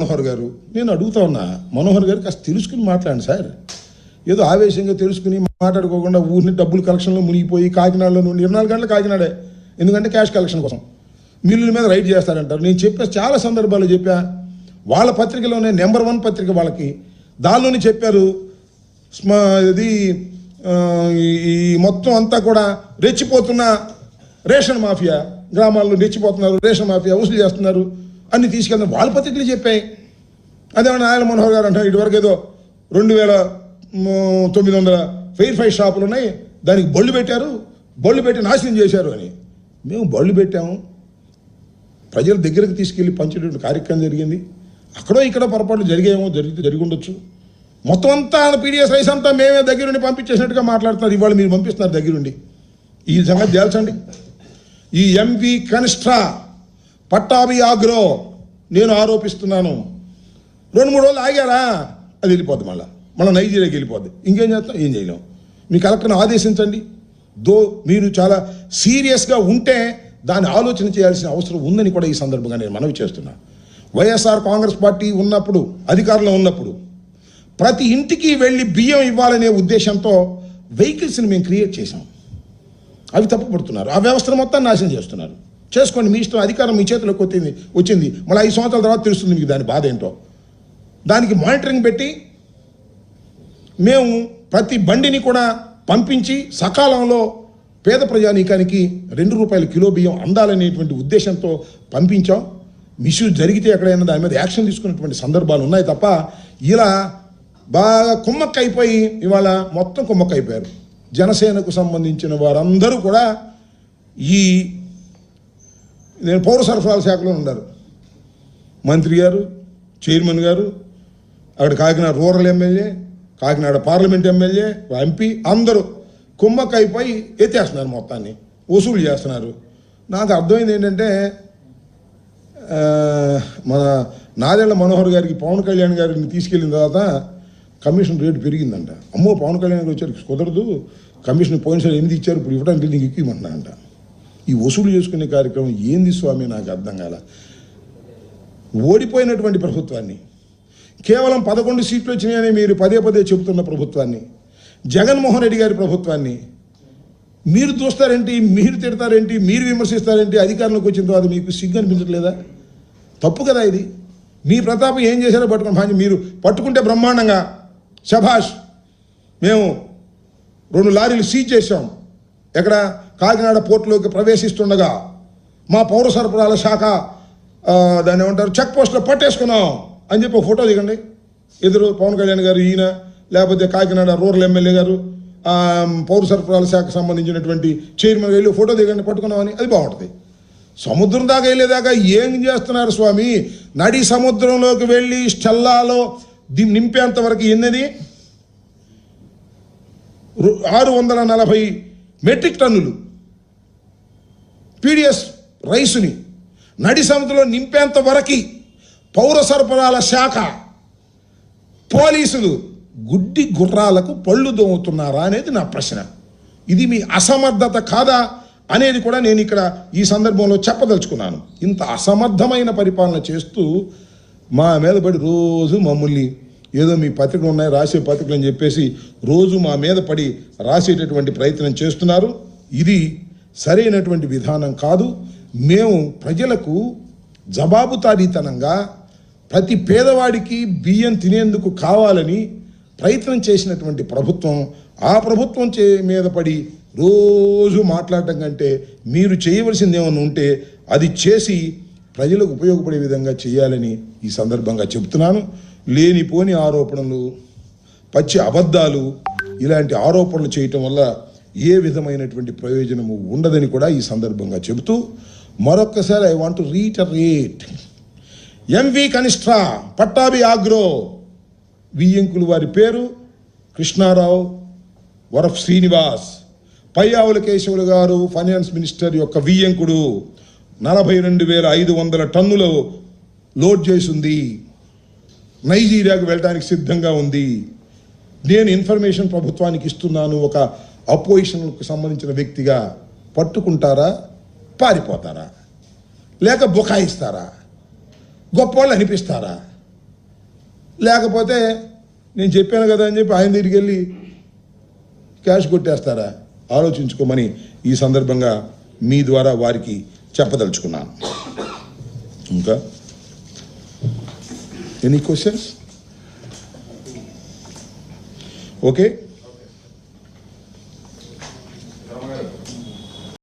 మనోహర్ గారు, నేను అడుగుతా ఉన్నా, మనోహర్ గారు కాస్త తెలుసుకుని మాట్లాడండి సార్. ఏదో ఆవేశంగా తెలుసుకుని మాట్లాడుకోకుండా ఊరిని డబ్బులు కలెక్షన్లో మునిగిపోయి కాకినాడలో నుండి 24 గంటలు కాకినాడే, ఎందుకంటే క్యాష్ కలెక్షన్ కోసం మిల్లుల మీద రైడ్ చేస్తారంటారు. నేను చెప్పా, చాలా సందర్భాల్లో చెప్పా. వాళ్ళ పత్రికలోనే నెంబర్ 1 పత్రిక వాళ్ళకి, దానిలోనే చెప్పారు. ఇది ఈ మొత్తం అంతా కూడా రెచ్చిపోతున్న రేషన్ మాఫియా, గ్రామాల్లో రెచ్చిపోతున్నారు, రేషన్ మాఫియా వసూలు చేస్తున్నారు అన్ని తీసుకెళ్తారు. వాళ్ళ పత్రికలు చెప్పాయి. అదేమన్నా నారాయణ మనోహర్ గారు అంటారు, ఇటువరకు ఏదో 2900 ఫెయిర్ ఫైవ్ షాపులు ఉన్నాయి, దానికి బళ్ళు పెట్టారు, బళ్ళు పెట్టి నాశనం చేశారు అని. మేము బళ్ళు పెట్టాము, ప్రజల దగ్గరకు తీసుకెళ్ళి పంచేటువంటి కార్యక్రమం జరిగింది. అక్కడో ఇక్కడ పొరపాట్లు జరిగేమో, జరిగి ఉండొచ్చు. మొత్తం అంతా పీడిఎస్ రైస్ అంతా మేమే దగ్గరుండి పంపించేసినట్టుగా మాట్లాడుతున్నారు. ఇవాళ మీరు పంపిస్తున్నారు దగ్గరుండి. ఈ సంగతి తేల్చండి. ఈ ఎంవి కనిష్ఠా పట్టాభి ఆగ్రో నేను ఆరోపిస్తున్నాను. 2-3 రోజులు ఆగారా, అది వెళ్ళిపోద్ది, మళ్ళీ నైజీరియాకి వెళ్ళిపోద్ది. ఇంకేం చేస్తాం? ఏం చేయలేం. మీ కలెక్టర్ని ఆదేశించండి. మీరు చాలా సీరియస్గా ఉంటే దాన్ని ఆలోచన చేయాల్సిన అవసరం ఉందని కూడా ఈ సందర్భంగా నేను మనవి చేస్తున్నా. వైఎస్ఆర్ కాంగ్రెస్ పార్టీ ఉన్నప్పుడు, అధికారంలో ఉన్నప్పుడు ప్రతి ఇంటికి వెళ్ళి బియ్యం ఇవ్వాలనే ఉద్దేశంతో వెహికల్స్ని మేము క్రియేట్ చేసాం. అవి తప్పుపడుతున్నారు. ఆ వ్యవస్థను మొత్తం నాశనం చేస్తున్నారు. చేసుకోండి, మీ ఇష్టం. అధికారం మీ చేతిలోకి వచ్చింది. మళ్ళీ 5 సంవత్సరాల తర్వాత తెలుస్తుంది మీకు దాని బాధ ఏంటో. దానికి మానిటరింగ్ పెట్టి మేము ప్రతి బండిని కూడా పంపించి సకాలంలో పేద ప్రజానీకానికి 2 రూపాయల కిలో బియ్యం అందాలనేటువంటి ఉద్దేశంతో పంపించాం. మిస్యూజ్ జరిగితే ఎక్కడైనా దాని మీద యాక్షన్ తీసుకున్నటువంటి సందర్భాలు ఉన్నాయి తప్ప, ఇలా బాగా కుమ్మక్కైపోయి ఇవాళ మొత్తం కుమ్మక్కైపోయారు. జనసేనకు సంబంధించిన వారందరూ కూడా నేను పౌర సరఫరాల శాఖలో ఉన్నారు. మంత్రి గారు, చైర్మన్ గారు, అక్కడ Kakinada rural MLA, Kakinada parliament MLA, MP అందరూ కుమ్మక్కైపోయి ఎత్తేస్తున్నారు, మొత్తాన్ని వసూలు చేస్తున్నారు. నాకు అర్థమైంది ఏంటంటే, మన నాదెళ్ల మనోహర్ గారికి పవన్ కళ్యాణ్ గారిని తీసుకెళ్ళిన తర్వాత కమిషన్ రేటు పెరిగిందంట. అమ్మో, పవన్ కళ్యాణ్ గారు వచ్చారు, కుదరదు, కమిషన్ పోయినసారి 8 ఇచ్చారు, ఇప్పుడు ఇవ్వడానికి నీకు ఎక్కువ ఇవ్వమంటున్నారంట. ఈ వసూలు చేసుకునే కార్యక్రమం ఏంది స్వామి, నాకు అర్థం కాల. ఓడిపోయినటువంటి ప్రభుత్వాన్ని, కేవలం 11 సీట్లు వచ్చినాయని మీరు పదే చెబుతున్న ప్రభుత్వాన్ని, జగన్మోహన్ రెడ్డి గారి ప్రభుత్వాన్ని మీరు చూస్తారేంటి, మీరు తిడతారేంటి, మీరు విమర్శిస్తారేంటి? అధికారంలోకి వచ్చిన తర్వాత మీకు సిగ్గు అనిపించట్లేదా? తప్పు కదా ఇది. మీ ప్రతాపం ఏం చేశారో పట్టుకుని, మీరు పట్టుకుంటే బ్రహ్మాండంగా శభాష్. మేము 2 లారీలు సీజ్ చేశాం, ఎక్కడ కాకినాడ పోర్టులోకి ప్రవేశిస్తుండగా మా పౌర సరఫరాల శాఖ దాన్ని ఏమంటారు, చెక్ పోస్ట్లో పట్టేసుకున్నాం అని చెప్పి ఒక ఫోటో దిగండి. ఎదురు పవన్ కళ్యాణ్ గారు, ఈయన, లేకపోతే కాకినాడ రూరల్ ఎమ్మెల్యే గారు, పౌర సరఫరాల శాఖకు సంబంధించినటువంటి చైర్మన్ వెళ్ళి ఫోటో దిగండి పట్టుకున్నామని, అది బాగుంటుంది. సముద్రం దాకా వెళ్ళేదాకా ఏం చేస్తున్నారు స్వామి? నడి సముద్రంలోకి వెళ్ళి స్టెల్లాలో నింపేంత వరకు ఎన్నది 640 మెట్రిక్ టన్నులు పీడిఎస్ రైసుని నడి సముద్రంలో నింపేంత వరకు పౌర సరఫరాల శాఖ పోలీసులు గుడ్డి గుర్రాలకు పళ్ళు దోముతున్నారా అనేది నా ప్రశ్న. ఇది మీ అసమర్థత కాదా అనేది కూడా నేను ఇక్కడ ఈ సందర్భంలో చెప్పదలుచుకున్నాను. ఇంత అసమర్థమైన పరిపాలన చేస్తూ మా మీద పడి రోజు మమ్మల్ని ఏదో మీ పత్రికలు ఉన్నాయి, రాసే పత్రికలు అని చెప్పేసి రోజు మా మీద పడి రాసేటటువంటి ప్రయత్నం చేస్తున్నారు. ఇది సరైనటువంటి విధానం కాదు. మేము ప్రజలకు జవాబుదారీతనంగా ప్రతి పేదవాడికి బియ్యం తినేందుకు కావాలని ప్రయత్నం చేసినటువంటి ప్రభుత్వం, ఆ ప్రభుత్వం మీద పడి రోజు మాట్లాడటం కంటే మీరు చేయవలసింది ఏమైనా ఉంటే అది చేసి ప్రజలకు ఉపయోగపడే విధంగా చేయాలని ఈ సందర్భంగా చెబుతున్నాను. లేనిపోని ఆరోపణలు, పచ్చి అబద్ధాలు, ఇలాంటి ఆరోపణలు చేయటం వల్ల ఏ విధమైనటువంటి ప్రయోజనము ఉండదని కూడా ఈ సందర్భంగా చెబుతూ మరొక్కసారి I want to reiterate, MV Kanishtha Pattabhi agro వియ్యంకులు వారి పేరు కృష్ణారావు వరఫ్ శ్రీనివాస్, పయ్యావుల కేశవులు గారు ఫైనాన్స్ మినిస్టర్ యొక్క వియ్యంకుడు 42,500 టన్నులు లోడ్ చేసింది, నైజీరియాకు వెళ్ళడానికి సిద్ధంగా ఉంది. నేను ఇన్ఫర్మేషన్ ప్రభుత్వానికి ఇస్తున్నాను, ఒక అపోజిషన్కు సంబంధించిన వ్యక్తిగా. పట్టుకుంటారా, పారిపోతారా, లేక బుకాయిస్తారా, గొప్పవాళ్ళు అనిపిస్తారా? లేకపోతే నేను చెప్పాను కదా అని చెప్పి ఆయన దగ్గరికి వెళ్ళి క్యాష్ కొట్టేస్తారా? ఆలోచించుకోమని ఈ సందర్భంగా మీ ద్వారా వారికి చెప్పదలుచుకున్నాను. ఇంకా ఎనీ క్వశ్చన్స్? ఓకే.